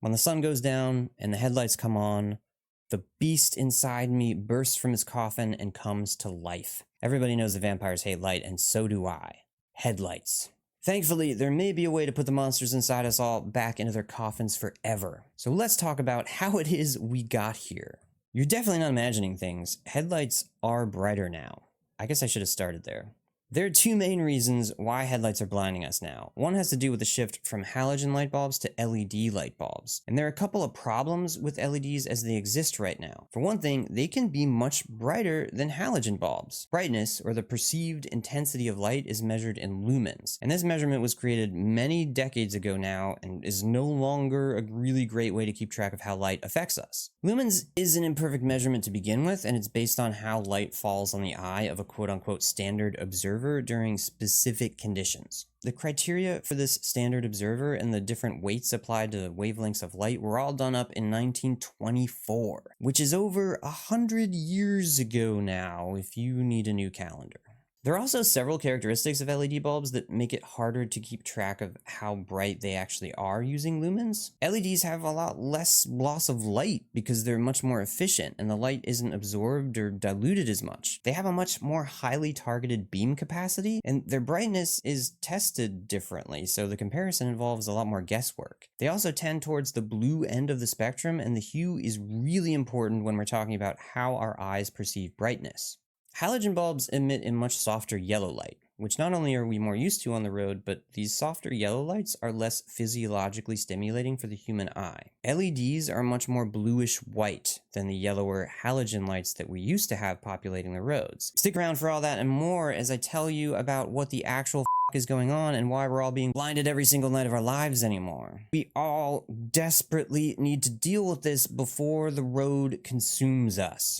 When the sun goes down and the headlights come on, the beast inside me bursts from his coffin and comes to life. Everybody knows that vampires hate light, and so do I. Headlights. Thankfully, there may be a way to put the monsters inside us all back into their coffins forever. So let's talk about how it is we got here. You're definitely not imagining things. Headlights are brighter now. I guess I should have started there. There are two main reasons why headlights are blinding us now. One has to do with the shift from halogen light bulbs to LED light bulbs. And there are a couple of problems with LEDs as they exist right now. For one thing, they can be much brighter than halogen bulbs. Brightness, or the perceived intensity of light, is measured in lumens. And this measurement was created many decades ago now and is no longer a really great way to keep track of how light affects us. Lumens is an imperfect measurement to begin with, and it's based on how light falls on the eye of a quote-unquote standard observer during specific conditions. The criteria for this standard observer and the different weights applied to the wavelengths of light were all done up in 1924, which is over 100 years ago now if you need a new calendar. There are also several characteristics of LED bulbs that make it harder to keep track of how bright they actually are using lumens. LEDs have a lot less loss of light because they're much more efficient and the light isn't absorbed or diluted as much. They have a much more highly targeted beam capacity, and their brightness is tested differently, so the comparison involves a lot more guesswork. They also tend towards the blue end of the spectrum, and the hue is really important when we're talking about how our eyes perceive brightness. Halogen bulbs emit a much softer yellow light, which not only are we more used to on the road, but these softer yellow lights are less physiologically stimulating for the human eye. LEDs are much more bluish white than the yellower halogen lights that we used to have populating the roads. Stick around for all that and more as I tell you about what the actual is going on and why we're all being blinded every single night of our lives anymore. We all desperately need to deal with this before the road consumes us.